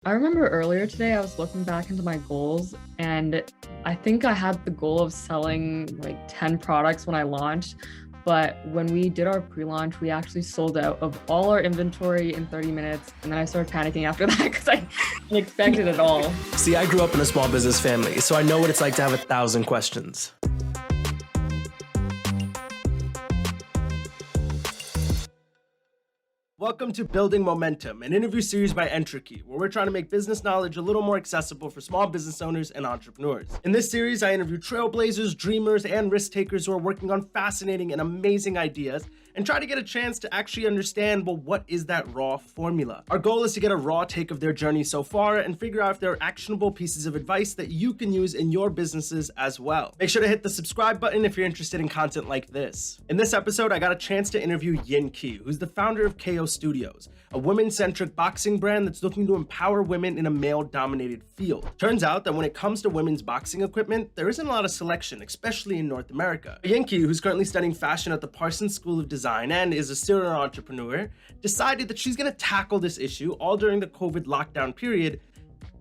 I remember earlier today, I was looking back into my goals, and I think I had the goal of selling like 10 products when I launched. But when we did our pre-launch, we actually sold out of all our inventory in 30 minutes. And then I started panicking after that because I didn't expect it at all. See, I grew up in a small business family, so I know what it's like to have 1,000 questions. Welcome to Building Momentum, an interview series by EntreKey, where we're trying to make business knowledge a little more accessible for small business owners and entrepreneurs. In this series, I interview trailblazers, dreamers, and risk takers who are working on fascinating and amazing ideas and try to get a chance to actually understand, well, what is that raw formula? Our goal is to get a raw take of their journey so far and figure out if there are actionable pieces of advice that you can use in your businesses as well. Make sure to hit the subscribe button if you're interested in content like this. In this episode, I got a chance to interview YinQi, who's the founder of KOStudio, a women-centric boxing brand that's looking to empower women in a male-dominated field. Turns out that when it comes to women's boxing equipment, there isn't a lot of selection, especially in North America. YinQi, who's currently studying fashion at the Parsons School of Design and is a serial entrepreneur, decided that she's gonna tackle this issue all during the COVID lockdown period,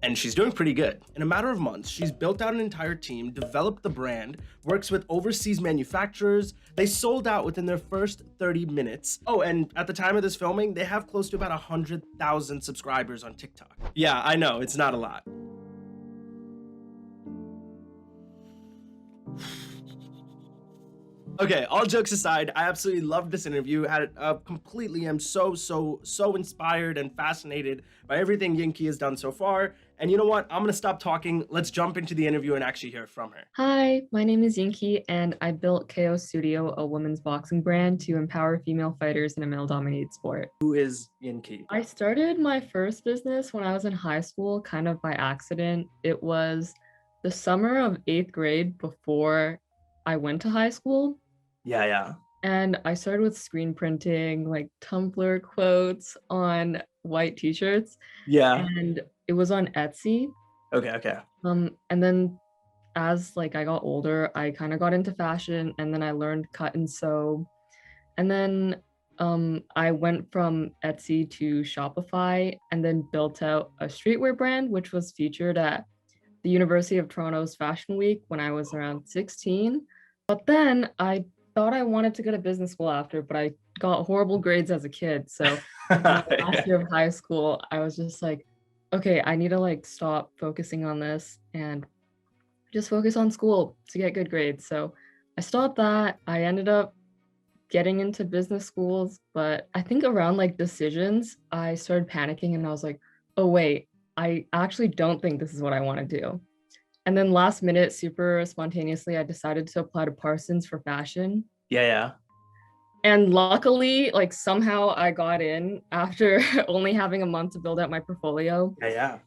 and she's doing pretty good. In a matter of months, she's built out an entire team, developed the brand, works with overseas manufacturers. They sold out within their first 30 minutes. Oh, and at the time of this filming, they have close to about 100,000 subscribers on TikTok. Yeah, I know, it's not a lot. Okay, all jokes aside, I absolutely loved this interview. Completely am so inspired and fascinated by everything YinQi has done so far. And you know what? I'm gonna stop talking. Let's jump into the interview and actually hear from her. Hi, my name is YinQi, and I built KOStudio, a women's boxing brand to empower female fighters in a male-dominated sport. Who is YinQi? I started my first business when I was in high school, kind of by accident. It was the summer of 8th grade before I went to high school. Yeah. And I started with screen printing, like Tumblr quotes on white t-shirts. Yeah. And it was on Etsy. Okay. And then as I got older, I kind of got into fashion, and then I learned cut and sew. And then I went from Etsy to Shopify and then built out a streetwear brand, which was featured at the University of Toronto's Fashion Week when I was around 16. But then I thought I wanted to go to business school after, but I got horrible grades as a kid. So last year of high school, I was just like, okay, I need to stop focusing on this and just focus on school to get good grades. So I stopped that. I ended up getting into business schools, but I think around decisions, I started panicking and I was like, oh wait, I actually don't think this is what I want to do. And then last minute, super spontaneously, I decided to apply to Parsons for fashion. Yeah. And luckily, somehow I got in after only having a month to build out my portfolio. Yeah.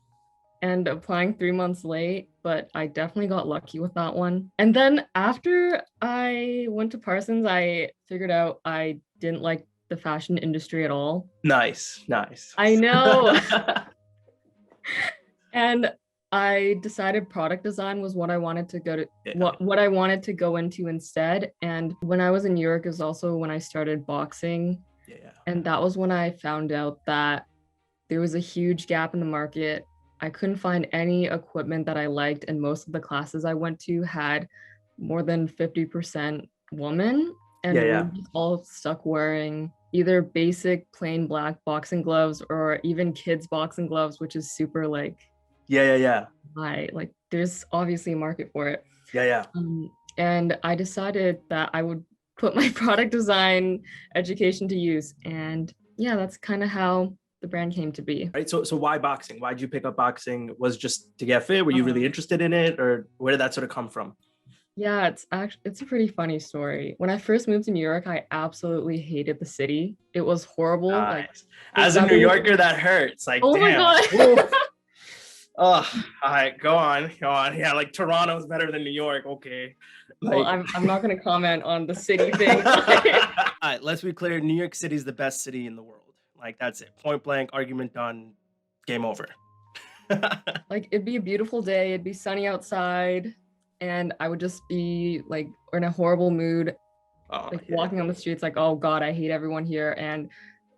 And applying 3 months late, but I definitely got lucky with that one. And then after I went to Parsons, I figured out I didn't like the fashion industry at all. Nice. I know. And I decided product design was what I wanted to go to, what I wanted to go into instead. And when I was in New York is also when I started boxing. Yeah. And that was when I found out that there was a huge gap in the market. I couldn't find any equipment that I liked, and most of the classes I went to had more than 50% women, and we were just all stuck wearing either basic plain black boxing gloves or even kids boxing gloves, which is super Yeah. There's obviously a market for it. Yeah. And I decided that I would put my product design education to use. And yeah, that's kind of how the brand came to be. Right. So why boxing? Why'd you pick up boxing? Was it just to get fit? Were you really interested in it, or where did that sort of come from? Yeah, it's a pretty funny story. When I first moved to New York, I absolutely hated the city. It was horrible. Nice. As a New Yorker, that hurts. Oh damn. My God. Oh, all right, go on. Yeah, Toronto is better than New York. Okay. Well, I'm not going to comment on the city thing. All right, let's be clear. New York City is the best city in the world. That's it. Point blank, argument done. Game over. It'd be a beautiful day. It'd be sunny outside, and I would just be in a horrible mood, walking on the streets. Oh God, I hate everyone here, and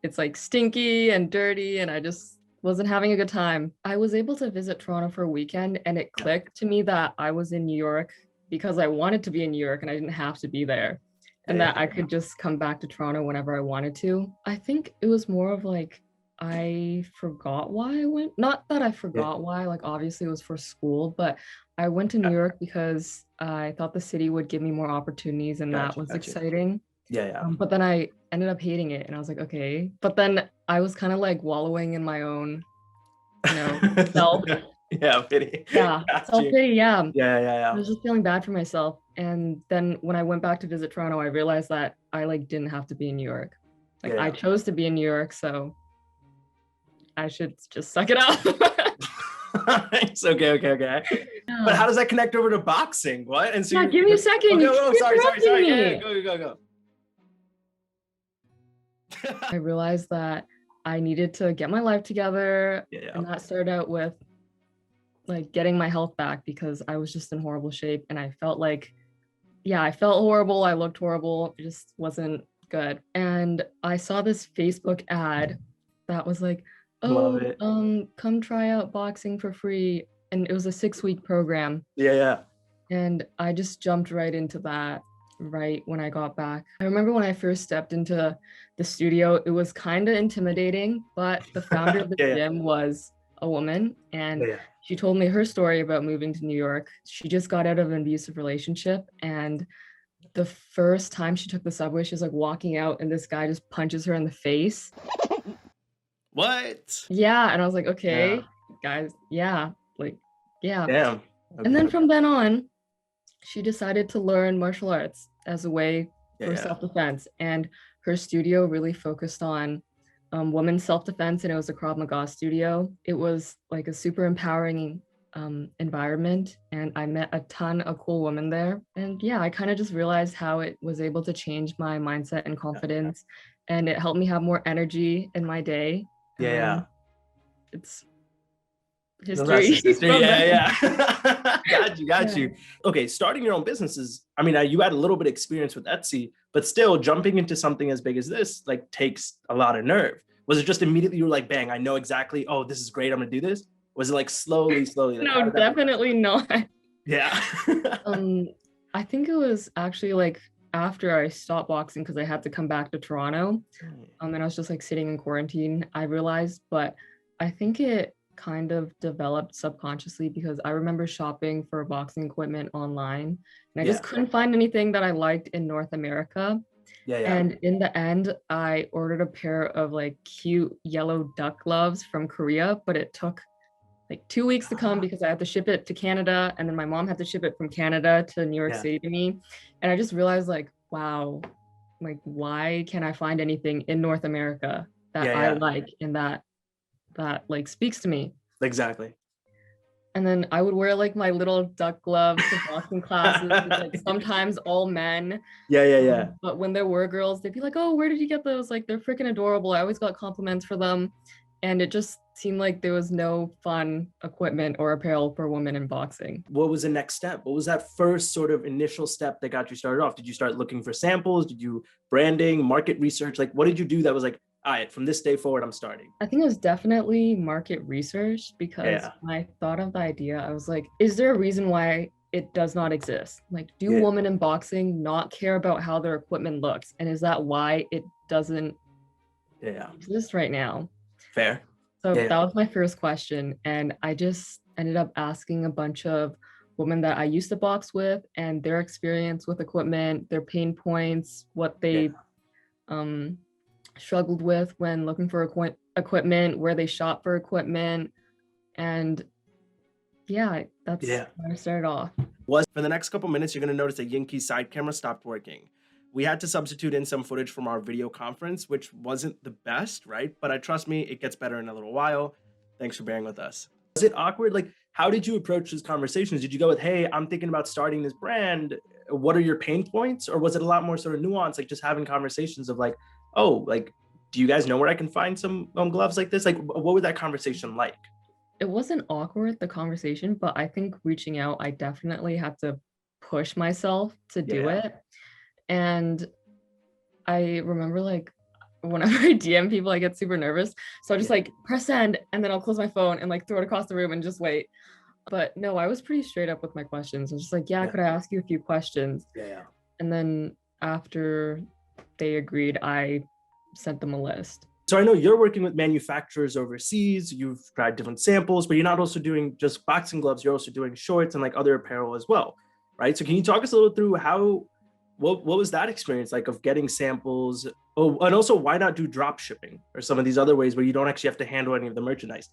it's stinky and dirty, and I just wasn't having a good time. I was able to visit Toronto for a weekend and it Yeah. clicked to me that I was in New York because I wanted to be in New York and I didn't have to be there. And Yeah. that I could just come back to Toronto whenever I wanted to. I think it was more of like I forgot why I went. Not that I Yeah. forgot why, like obviously it was for school, but I went to New York because I thought the city would give me more opportunities and that Gotcha. was Gotcha. exciting. Yeah. Yeah. But then I ended up hating it and I was like, okay. But then I was kind of like wallowing in my own, self. Yeah. Pity. Yeah, Got you. self-pity, yeah. Yeah. Yeah. I Yeah. was just feeling bad for myself. And then when I went back to visit Toronto, I realized that I like didn't have to be in New York. Like I Yeah. chose to be in New York, so I should just suck it up. It's okay. Okay. Okay. But Yeah. how does that connect over to boxing? What? And so Yeah, you. give me a second. Okay. You Oh, keep sorry. Sorry. interrupting Sorry. Yeah. me. Go. Go. Go. I realized that I needed to get my life together, Yeah. and Yeah. that started out with like getting my health back because I was just in horrible shape and I felt like, yeah, I felt horrible. I looked horrible. It just wasn't good. And I saw this Facebook ad that was like, Love oh, it. come try out boxing for free. And it was a 6-week program. Yeah. Yeah. And I just jumped right into that right when I got back. I remember when I first stepped into the studio, it was kind of intimidating, but the founder of the Yeah. Yeah. gym was a woman Yeah. and Yeah. she told me her story about moving to New York. She just got out of an abusive relationship and the first time she took the subway, she was like walking out and this guy just punches her in the face. What? Yeah, and I was like, Yeah. okay, guys, yeah, like, yeah. Damn. And then Okay. from then on, she decided to learn martial arts as a way Yeah. for Yeah. self-defense. And her studio really focused on women's self-defense, and it was a Krav Maga studio. It was like a super empowering environment, and I met a ton of cool women there. And yeah, I kind of just realized how it was able to change my mindset and confidence, and it helped me have more energy in my day. Yeah. Yeah. It's The rest history is history. from Yeah, then. yeah. Got you, got Yeah. you. Okay, starting your own businesses. I mean, you had a little bit of experience with Etsy, but still jumping into something as big as this like takes a lot of nerve. Was it just immediately you were like, bang, I know exactly, oh, this is great, I'm gonna do this? Was it like slowly, slowly? Like, how No, did that progress? definitely not. Yeah. Um, I think it was actually like after I stopped boxing because I had to come back to Toronto. And I was just like sitting in quarantine, I realized, but I think it kind of developed subconsciously because I remember shopping for boxing equipment online and I Yeah. just couldn't find anything that I liked in North America. Yeah, yeah. And in the end, I ordered a pair of like cute yellow duck gloves from Korea, but it took like 2 weeks to come because I had to ship it to Canada and then my mom had to ship it from Canada to New York Yeah. City to me. And I just realized like, wow, like why can't I find anything in North America that Yeah, I yeah. like and that like speaks to me? Exactly. And then I would wear like my little duck gloves to boxing classes with like sometimes all men. Yeah, yeah, yeah. But when there were girls, they'd be like, oh, where did you get those? Like they're freaking adorable. I always got compliments for them. And it just seemed like there was no fun equipment or apparel for women in boxing. What was the next step? What was that first sort of initial step that got you started off? Did you start looking for samples? Did you branding, market research? Like, what did you do that was like, all right, from this day forward, I'm starting? I think it was definitely market research because Yeah. when I thought of the idea, I was like, is there a reason why it does not exist? Like, do Yeah. women in boxing not care about how their equipment looks? And is that why it doesn't Yeah. exist right now? Fair. So Yeah. that was my first question. And I just ended up asking a bunch of women that I used to box with and their experience with equipment, their pain points, what they struggled with when looking for equipment, where they shop for equipment. And yeah, that's Yeah. where I started off. For the next couple minutes, you're going to notice that YinQi's side camera stopped working. We had to substitute in some footage from our video conference, which wasn't the best, right? But trust me, it gets better in a little while. Thanks for bearing with us. Was it awkward? Like, how did you approach these conversations? Did you go with, hey, I'm thinking about starting this brand. What are your pain points? Or was it a lot more sort of nuanced, like just having conversations of like, oh, like, do you guys know where I can find some gloves like this? Like, what was that conversation like? It wasn't awkward, the conversation, but I think reaching out, I definitely had to push myself to do Yeah. it. And I remember like whenever I DM people, I get super nervous. So I just like press send and then I'll close my phone and like throw it across the room and just wait. But no, I was pretty straight up with my questions. I was just like, yeah, could I ask you a few questions? Yeah. And then after they agreed, I sent them a list. So I know you're working with manufacturers overseas. You've tried different samples, but you're not also doing just boxing gloves. You're also doing shorts and like other apparel as well, right? So can you talk us a little through what was that experience like of getting samples? Oh, and also why not do drop shipping or some of these other ways where you don't actually have to handle any of the merchandise?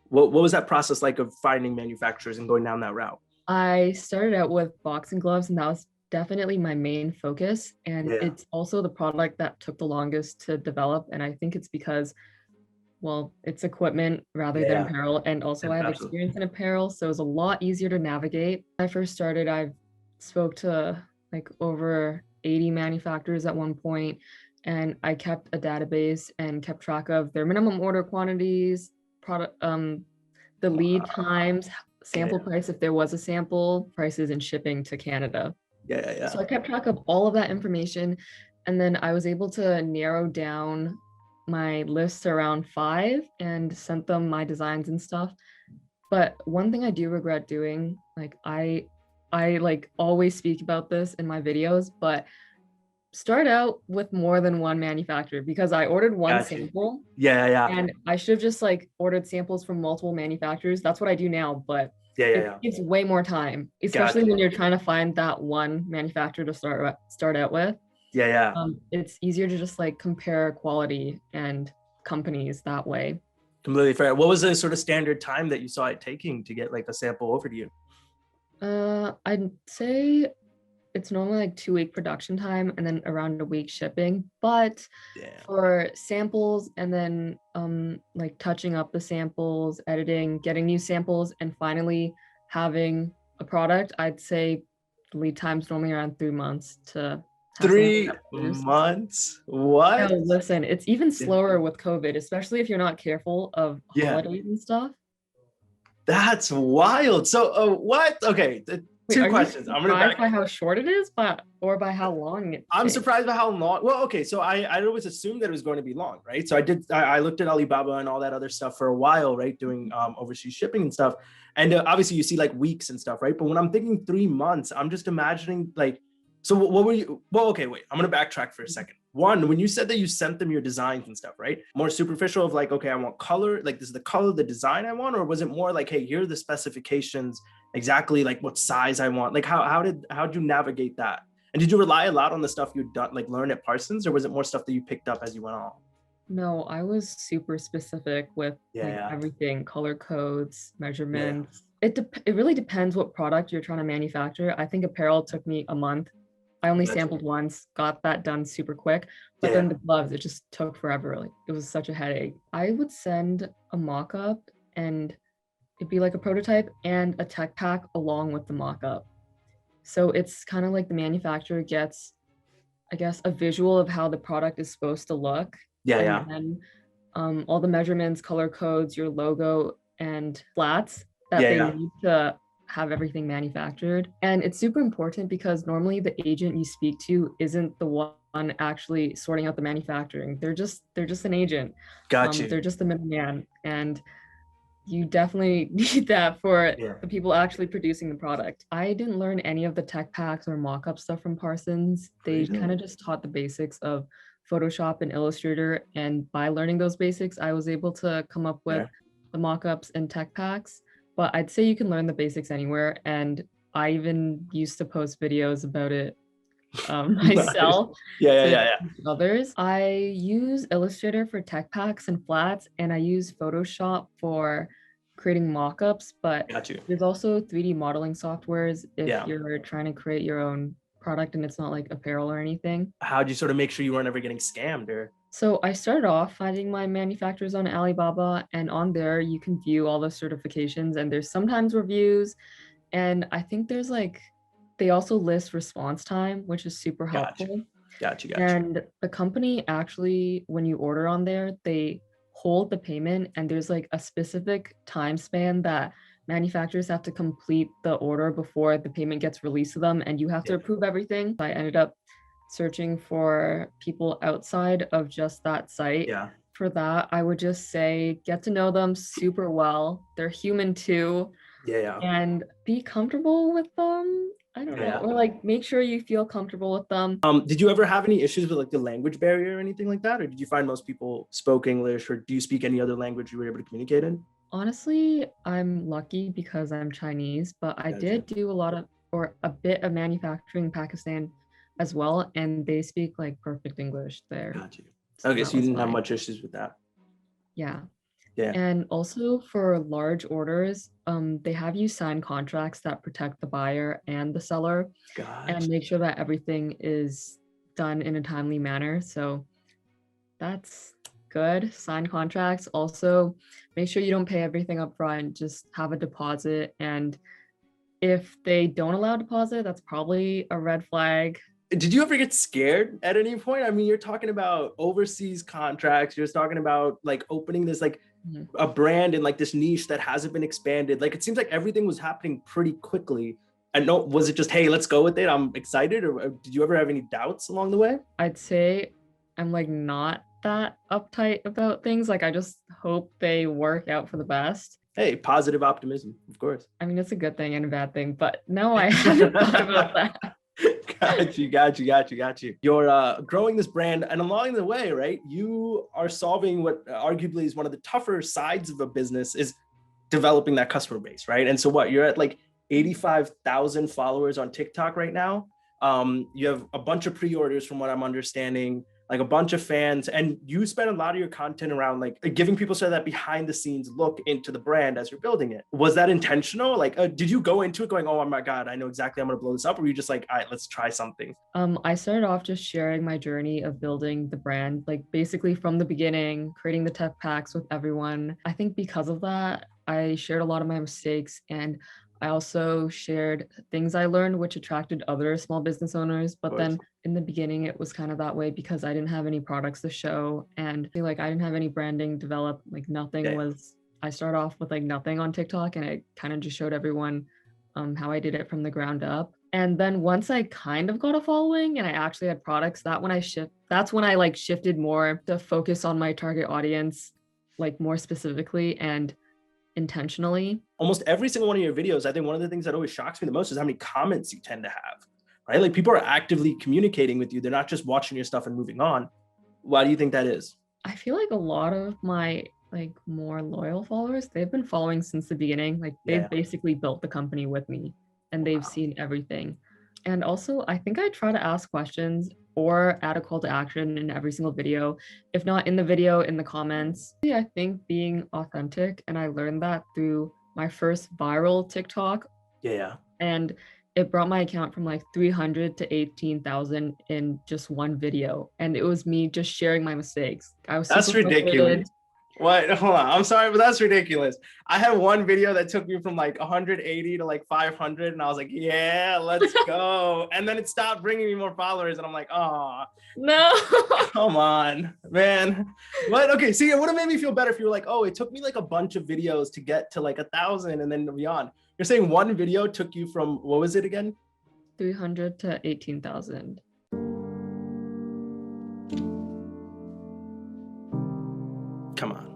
What was that process like of finding manufacturers and going down that route? I started out with boxing gloves, and that was definitely my main focus. And it's also the product that took the longest to develop. And I think it's because, well, it's equipment rather than apparel. And also I have experience in apparel, so it's a lot easier to navigate. When I first started, I spoke to like over 80 manufacturers at one point, and I kept a database and kept track of their minimum order quantities, product, the lead times, sample price if there was a sample, prices, and shipping to Canada. So I kept track of all of that information, and then I was able to narrow down my list to around 5 and sent them my designs and stuff. But one thing I do regret doing, like I like always speak about this in my videos, but start out with more than one manufacturer, because I ordered one sample. And I should have just like ordered samples from multiple manufacturers. That's what I do now, but it takes way more time, especially when you're trying to find that one manufacturer to start out with. It's easier to just like compare quality and companies that way. Completely fair. What was the sort of standard time that you saw it taking to get like a sample over to you? I'd say it's normally like 2-week production time and then around a week shipping. But for samples and then like touching up the samples, editing, getting new samples, and finally having a product, I'd say the lead time's normally around 3 months to 3 months? What? No, listen, it's even slower with COVID, especially if you're not careful of holidays and stuff. That's wild. So what? Okay, two questions. I'm surprised by how short it is, or by how long it I'm surprised by how long. Well, okay, so I always assumed that it was going to be long, right? So I looked at Alibaba and all that other stuff for a while, right? Doing overseas shipping and stuff. And obviously you see like weeks and stuff, right? But when I'm thinking 3 months, I'm just imagining like, so what were you, well, okay, wait, I'm going to backtrack for a second. One, when you said that you sent them your designs and stuff, right? More superficial of like, okay, I want color, like this is the color, the design I want, or was it more like, hey, here are the specifications, exactly like what size I want? Like how'd you navigate that? And did you rely a lot on the stuff you'd done, like learn at Parsons, or was it more stuff that you picked up as you went on? No, I was super specific with everything, color codes, measurements. It really depends what product you're trying to manufacture. I think apparel took me a month. I only sampled once, got that done super quick, but then the gloves, it just took forever. Like, it was such a headache. I would send a mock-up and it'd be like a prototype and a tech pack along with the mock-up. So it's kind of like the manufacturer gets, I guess, a visual of how the product is supposed to look. And then all the measurements, color codes, your logo, and flats that they need to have everything manufactured. And it's super important because normally the agent you speak to isn't the one actually sorting out the manufacturing. They're just an agent. They're just the middleman. And you definitely need that for the people actually producing the product. I didn't learn any of the tech packs or mock-up stuff from Parsons. They kind of just taught the basics of Photoshop and Illustrator. And by learning those basics, I was able to come up with the mock-ups and tech packs. But I'd say you can learn the basics anywhere. And I even used to post videos about it myself. Others. I use Illustrator for tech packs and flats, and I use Photoshop for creating mock-ups, but there's also 3D modeling softwares if you're trying to create your own product and it's not like apparel or anything. How'd you sort of make sure you weren't ever getting scammed? Or so I started off finding my manufacturers on Alibaba, and on there you can view all the certifications, and there's sometimes reviews, and I think there's like, they also list response time, which is super helpful. Gotcha. And the company actually, when you order on there, they hold the payment, and there's like a specific time span that manufacturers have to complete the order before the payment gets released to them, and you have to approve everything. I ended up searching for people outside of just that site. Yeah. For that, I would just say get to know them super well. They're human too, Yeah, yeah. and be comfortable with them. I don't know, Yeah. or like make sure you feel comfortable with them. Did you ever have any issues with like the language barrier or anything like that? Or did you find most people spoke English, or do you speak any other language you were able to communicate in? Honestly, I'm lucky because I'm Chinese, but I Gotcha. did do a lot of or a bit of manufacturing in Pakistan as well, and they speak like perfect English there. Got you. So Okay, that so you was didn't have fine. much issues with that. Yeah. Yeah. And also for large orders, they have you sign contracts that protect the buyer and the seller and Gotcha. make sure that everything is done in a timely manner. So that's good. Sign contracts. Also, make sure you don't pay everything up front. Just have a deposit. And if they don't allow deposit, that's probably a red flag. Did you ever get scared at any point? I mean, you're talking about overseas contracts. You're talking about like opening this like Mhm. a brand in like this niche that hasn't been expanded. Like it seems like everything was happening pretty quickly. I know, was it just, hey, let's go with it, I'm excited, or did you ever have any doubts along the way? I'd say I'm like not that uptight about things. Like I just hope they work out for the best. Hey, positive optimism, of course. I mean, it's a good thing and a bad thing, but no, I haven't thought about that. Got you. You're growing this brand, and along the way, right, you are solving what arguably is one of the tougher sides of a business is developing that customer base, right? And so what, you're at like 85,000 followers on TikTok right now. You have a bunch of pre-orders from what I'm understanding, like a bunch of fans, and you spend a lot of your content around like giving people so that behind the scenes look into the brand as you're building it. Was that intentional? Like, did you go into it going, oh my God, I know exactly I'm going to blow this up? Or were you just like, all right, let's try something? I started off just sharing my journey of building the brand, like basically from the beginning, creating the tech packs with everyone. I think because of that, I shared a lot of my mistakes and I also shared things I learned, which attracted other small business owners. Of But course. then in the beginning, it was kind of that way because I didn't have any products to show and I feel like I didn't have any branding developed. Like nothing Yeah. was, I started off with like nothing on TikTok and I kind of just showed everyone how I did it from the ground up. And then once I kind of got a following and I actually had products, that's when I like shifted more to focus on my target audience, like more specifically and intentionally. Almost every single one of your videos, I think one of the things that always shocks me the most is how many comments you tend to have, right? Like people are actively communicating with you. They're not just watching your stuff and moving on. Why do you think that is? I feel like a lot of my like more loyal followers, they've been following since the beginning. Like they've Yeah. basically built the company with me and they've Wow. seen everything. And also, I think I try to ask questions or add a call to action in every single video. If not in the video, in the comments. I think being authentic, and I learned that through my first viral TikTok, Yeah. and it brought my account from like 300 to 18,000 in just one video. And it was me just sharing my mistakes. I was That's super frustrated. ridiculous. What? Hold on. I'm sorry, but that's ridiculous. I had one video that took me from like 180 to like 500, and I was like, yeah, let's go. And then it stopped bringing me more followers, and I'm like, oh, No. come on, man. But okay, see, it would have made me feel better if you were like, oh, it took me like a bunch of videos to get to like 1,000 and then beyond. You're saying one video took you from, what was it again? 300 to 18,000. Come on.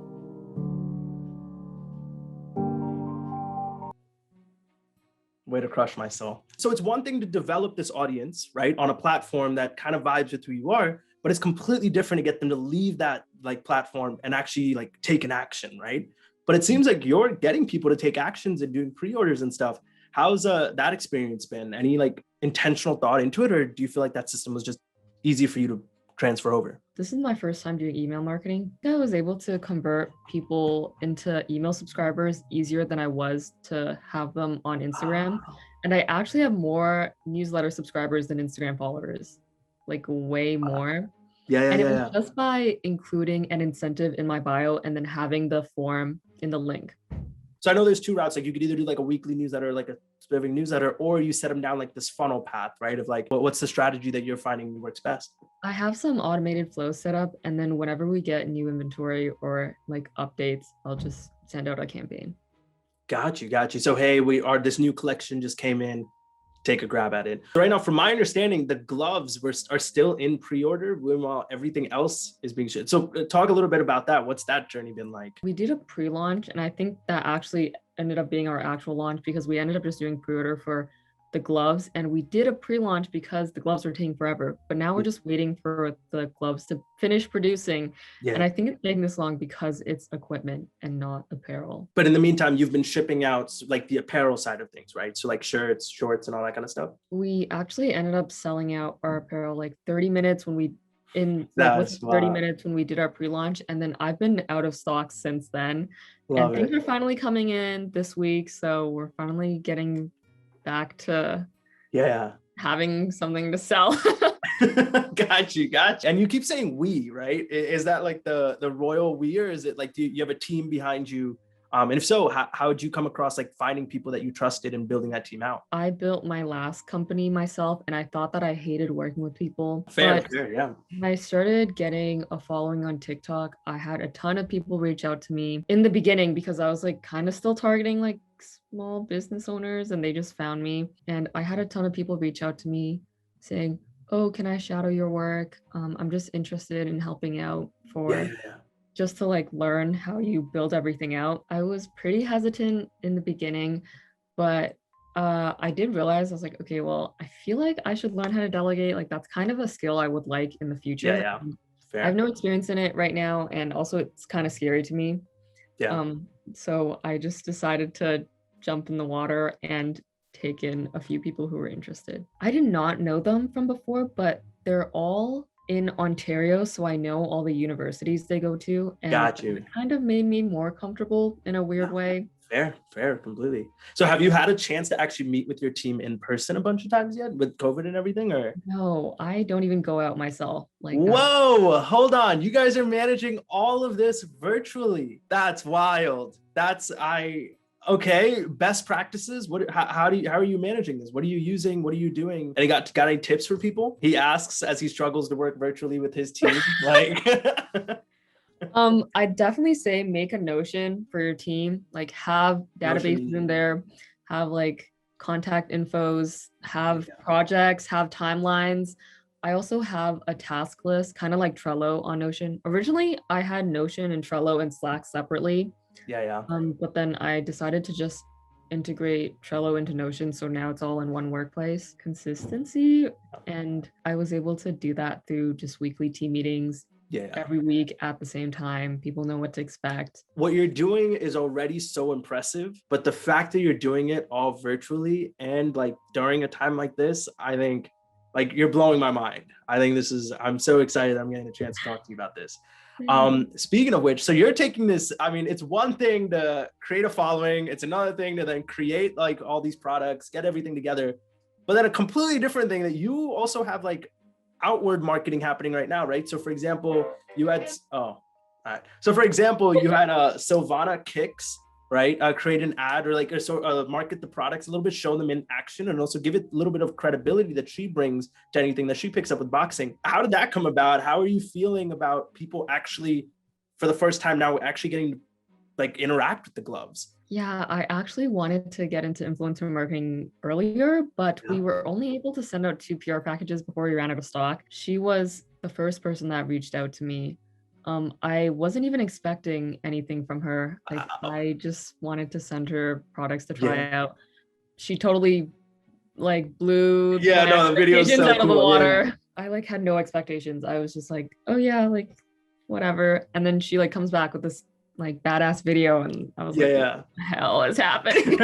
Way to crush my soul. So it's one thing to develop this audience, right, on a platform that kind of vibes with who you are, but it's completely different to get them to leave that like platform and actually like take an action, right? But it seems like you're getting people to take actions and doing pre-orders and stuff. How's that experience been? Any like intentional thought into it, or do you feel like that system was just easy for you to transfer over? This is my first time doing email marketing. I was able to convert people into email subscribers easier than I was to have them on Instagram. And I actually have more newsletter subscribers than Instagram followers, like way more. Yeah. And it was just by including an incentive in my bio and then having the form in the link. So I know there's two routes. Like you could either do like a weekly newsletter, like a specific newsletter, or you set them down like this funnel path, right? Of like, what's the strategy that you're finding works best? I have some automated flows set up, and then whenever we get new inventory or like updates, I'll just send out a campaign. Got you. So hey, this new collection just came in. take a grab at it. So right now, from my understanding, the gloves are still in pre-order while everything else is being shipped. So talk a little bit about that. What's that journey been like? We did a pre-launch, and I think that actually ended up being our actual launch because we ended up just doing pre-order for the gloves, and we did a pre-launch because the gloves were taking forever. But now we're just waiting for the gloves to finish producing. Yeah. And I think it's taking this long because it's equipment and not apparel. But in the meantime, you've been shipping out like the apparel side of things, right? So like shirts, shorts, and all that kind of stuff. We actually ended up selling out our apparel like 30 minutes when we within 30 Wow. minutes when we did our pre-launch, and then I've been out of stock since then. Love And things it. are finally coming in this week, so we're finally getting back to Yeah. having something to sell. Got you. And you keep saying we, right? Is that like the royal we, or is it like, do you have a team behind you? And if so, how did you come across like finding people that you trusted and building that team out? I built my last company myself, and I thought that I hated working with people. Fair, But yeah. when I started getting a following on TikTok, I had a ton of people reach out to me in the beginning because I was like kind of still targeting like small business owners, and they just found me. And I had a ton of people reach out to me saying, "Oh, can I shadow your work? I'm just interested in helping out for just to like learn how you build everything out." I was pretty hesitant in the beginning, but I did realize I was like, okay, well, I feel like I should learn how to delegate. Like that's kind of a skill I would like in the future. Yeah. I have Fair. no experience in it right now, and also it's kind of scary to me. Yeah. So I just decided to jump in the water and take in a few people who were interested. I did not know them from before, but they're all in Ontario, so I know all the universities they go to, and Got you. it kind of made me more comfortable in a weird way. Fair, completely. So have you had a chance to actually meet with your team in person a bunch of times yet with COVID and everything, or? No, I don't even go out myself like that. Whoa, hold on. You guys are managing all of this virtually. That's wild. Okay, best practices. How are you managing this? What are you using? What are you doing? And he got any tips for people? He asks as he struggles to work virtually with his team. Like I'd definitely say make a Notion for your team, like have databases in Notion. there, have like contact infos, have projects, have timelines. I also have a task list, kind of like Trello on Notion. Originally, I had Notion and Trello and Slack separately. Yeah. But then I decided to just integrate Trello into Notion, so now it's all in one workplace. Consistency, and I was able to do that through just weekly team meetings every week at the same time. People know what to expect. What you're doing is already so impressive, but the fact that you're doing it all virtually and like during a time like this, I think like you're blowing my mind. I'm so excited I'm getting a chance to talk to you about this. Speaking of which, so you're taking this, I mean, it's one thing to create a following, it's another thing to then create like all these products, get everything together, but then a completely different thing that you also have like outward marketing happening right now, right? So for example, you had Silvana Kicks, right? Create an ad or like market the products a little bit, show them in action, and also give it a little bit of credibility that she brings to anything that she picks up with boxing. How did that come about? How are you feeling about people actually, for the first time now, actually getting to like interact with the gloves? Yeah, I actually wanted to get into influencer marketing earlier, but we were only able to send out 2 PR packages before we ran out of stock. She was the first person that reached out to me. I wasn't even expecting anything from her. Like I just wanted to send her products to try out. She totally like blew my The video is expectations so out of the cool. water. I like had no expectations. I was just like, oh yeah, like whatever. And then she like comes back with this like badass video, and I was like, what the hell is happening?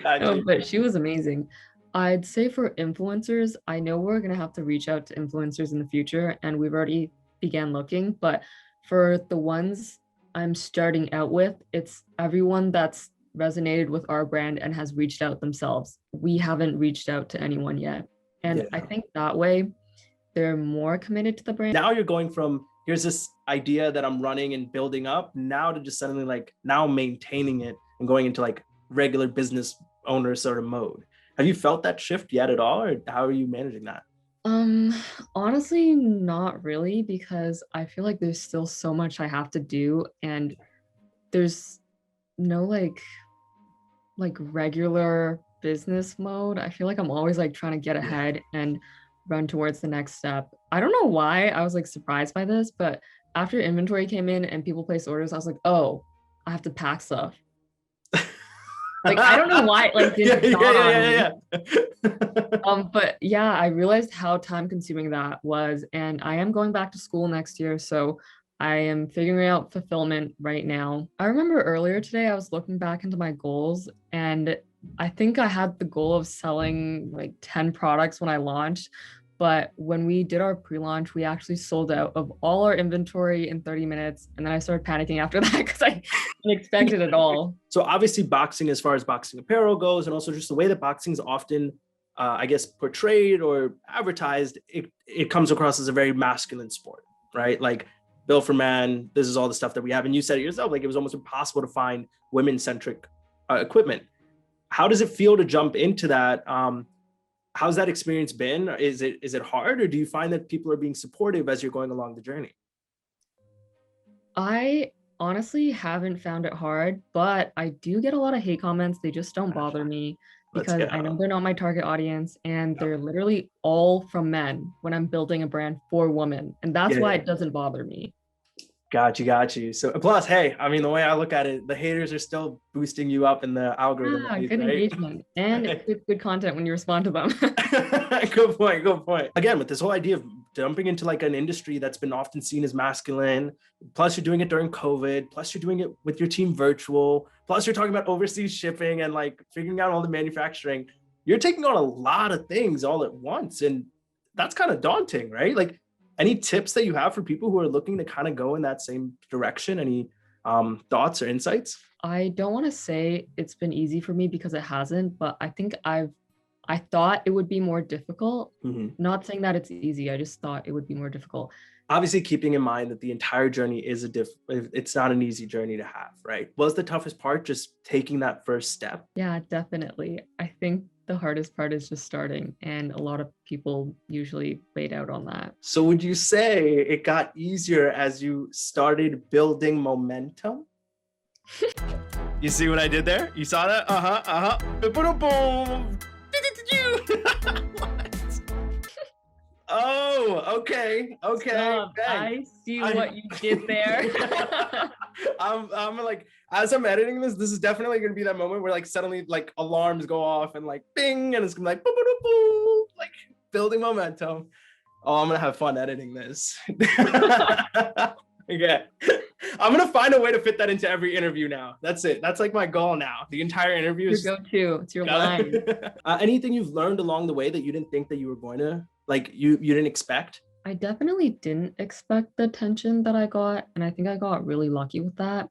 No, but she was amazing. I'd say for influencers, I know we're gonna have to reach out to influencers in the future, and we've already began looking, but for the ones I'm starting out with, it's everyone that's resonated with our brand and has reached out themselves. We haven't reached out to anyone yet. And I think that way they're more committed to the brand. Now you're going from here's this idea that I'm running and building up now to just suddenly like now maintaining it and going into like regular business owner sort of mode. Have you felt that shift yet at all, or how are you managing that? Honestly, not really, because I feel like there's still so much I have to do, and there's no like regular business mode. I feel like I'm always like trying to get ahead and run towards the next step. I don't know why I was like surprised by this, but after inventory came in and people placed orders, I was like, oh, I have to pack stuff. Like I don't know why it like Yeah, didn't yeah, dawn on yeah, me. yeah, yeah. But yeah, I realized how time consuming that was. And I am going back to school next year. So I am figuring out fulfillment right now. I remember earlier today, I was looking back into my goals, and I think I had the goal of selling like 10 products when I launched. But when we did our pre launch, we actually sold out of all our inventory in 30 minutes. And then I started panicking after that because I didn't expect it at all. So obviously boxing, as far as boxing apparel goes, and also just the way that boxing is often, I guess, portrayed or advertised, it comes across as a very masculine sport, right? Like built for man, this is all the stuff that we have. And you said it yourself, like it was almost impossible to find women-centric equipment. How does it feel to jump into that? How's that experience been? Is it hard, or do you find that people are being supportive as you're going along the journey? I honestly haven't found it hard, but I do get a lot of hate comments. They just don't bother me Let's because get I know they're not my target audience and they're literally all from men when I'm building a brand for women. And that's yeah, why yeah. it doesn't bother me. Got you. So plus, hey, I mean, the way I look at it, the haters are still boosting you up in the algorithm, at Yeah, least, good right? engagement and good content when you respond to them. Good point. Good point. Again, with this whole idea of jumping into like an industry that's been often seen as masculine, plus you're doing it during COVID, plus you're doing it with your team virtual, plus you're talking about overseas shipping and like figuring out all the manufacturing. You're taking on a lot of things all at once, and that's kind of daunting, right? Like, any tips that you have for people who are looking to kind of go in that same direction? Any thoughts or insights? I don't want to say it's been easy for me because it hasn't, but I thought it would be more difficult. Mm-hmm. Not saying that it's easy. I just thought it would be more difficult. Obviously, keeping in mind that the entire journey is it's not an easy journey to have, right? Was the toughest part just taking that first step? Yeah, definitely. I think the hardest part is just starting, and a lot of people usually wait out on that. So would you say it got easier as you started building momentum? You see what I did there? You saw that? Boom, boom. What? Oh, okay. Stop. I see what you did there. I'm like, as I'm editing this is definitely gonna be that moment where like suddenly like alarms go off and like bing, and it's gonna be like boom, boom, boom, boom, like building momentum. Oh, I'm gonna have fun editing this. Okay. I'm gonna find a way to fit that into every interview now. That's it. That's like my goal now. The entire interview is your go-to. It's your line. Anything you've learned along the way that you didn't think that you were going to, like, you didn't expect? I definitely didn't expect the attention that I got, and I think I got really lucky with that.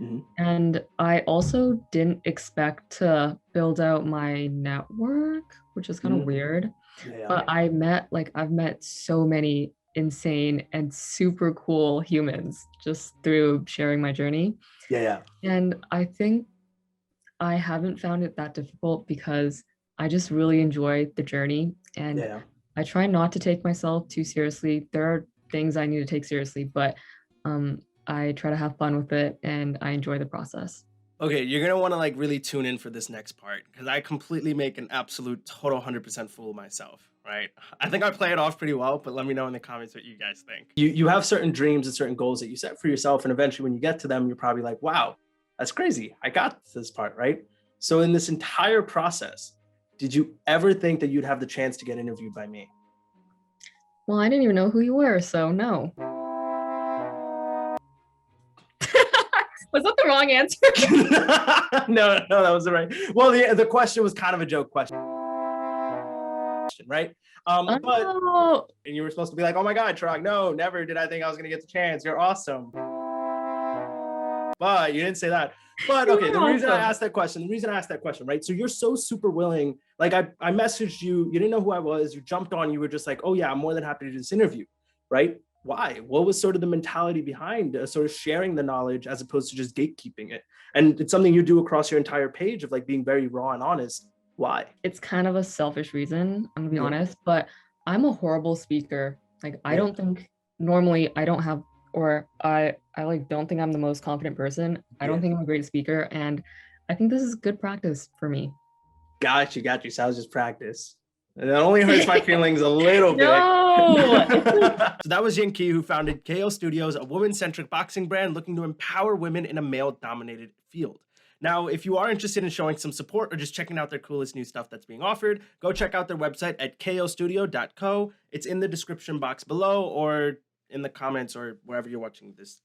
Mm-hmm. And I also didn't expect to build out my network, which is kind of weird. Yeah. But I've met so many insane and super cool humans just through sharing my journey. Yeah. And I think I haven't found it that difficult because I just really enjoy the journey, and I try not to take myself too seriously. There are things I need to take seriously, but I try to have fun with it and I enjoy the process. Okay, you're gonna want to like really tune in for this next part because I completely make an absolute total 100% fool of myself, right? I think I play it off pretty well, but let me know in the comments what you guys think. You have certain dreams and certain goals that you set for yourself, and eventually when you get to them, you're probably like, wow, that's crazy. I got this part, right? So in this entire process, did you ever think that you'd have the chance to get interviewed by me? Well, I didn't even know who you were, so no. Was that the wrong answer? No, that was the right. Well, the question was kind of a joke question, right? But and you were supposed to be like, "Oh my God, Chirag, no, never did I think I was going to get the chance. You're awesome." But you didn't say that. But okay, the reason I asked that question, right? So you're so super willing. Like I messaged you, you didn't know who I was, you jumped on, you were just like, "Oh yeah, I'm more than happy to do this interview," right? Why? What was sort of the mentality behind sort of sharing the knowledge as opposed to just gatekeeping it? And it's something you do across your entire page of like being very raw and honest. Why? It's kind of a selfish reason, I'm gonna be honest, but I'm a horrible speaker. Like I don't think normally I don't have, or I like don't think I'm the most confident person. I don't think I'm a great speaker, and I think this is good practice for me. Got you. So I was just practice. And it only hurts my feelings a little bit. No, So that was YinQi, who founded KOStudios, a women-centric boxing brand looking to empower women in a male-dominated field. Now, if you are interested in showing some support or just checking out their coolest new stuff that's being offered, go check out their website at kostudio.co. It's in the description box below or in the comments or wherever you're watching this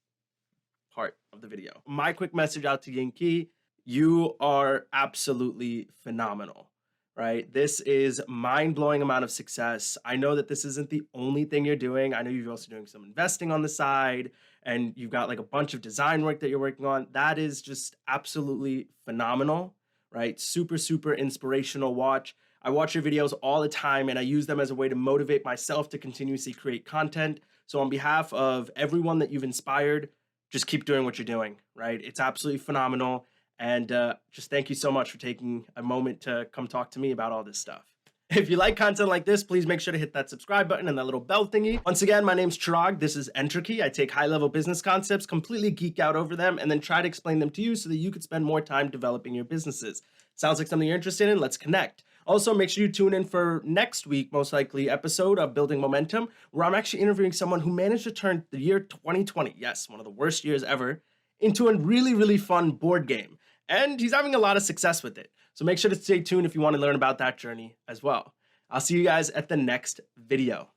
part of the video. My quick message out to YinQi: you are absolutely phenomenal, right? This is mind-blowing amount of success. I know that this isn't the only thing you're doing. I know you're also doing some investing on the side, and you've got like a bunch of design work that you're working on. That is just absolutely phenomenal, right? Super inspirational watch. I watch your videos all the time, and I use them as a way to motivate myself to continuously create content. So on behalf of everyone that you've inspired, just keep doing what you're doing, right? It's absolutely phenomenal. And just thank you so much for taking a moment to come talk to me about all this stuff. If you like content like this, please make sure to hit that subscribe button and that little bell thingy. Once again, my name's Chirag. This is EntreKey. I take high-level business concepts, completely geek out over them, and then try to explain them to you so that you could spend more time developing your businesses. Sounds like something you're interested in? Let's connect. Also, make sure you tune in for next week, most likely, episode of Building Momentum, where I'm actually interviewing someone who managed to turn the year 2020, yes, one of the worst years ever, into a really fun board game. And he's having a lot of success with it. So make sure to stay tuned if you want to learn about that journey as well. I'll see you guys at the next video.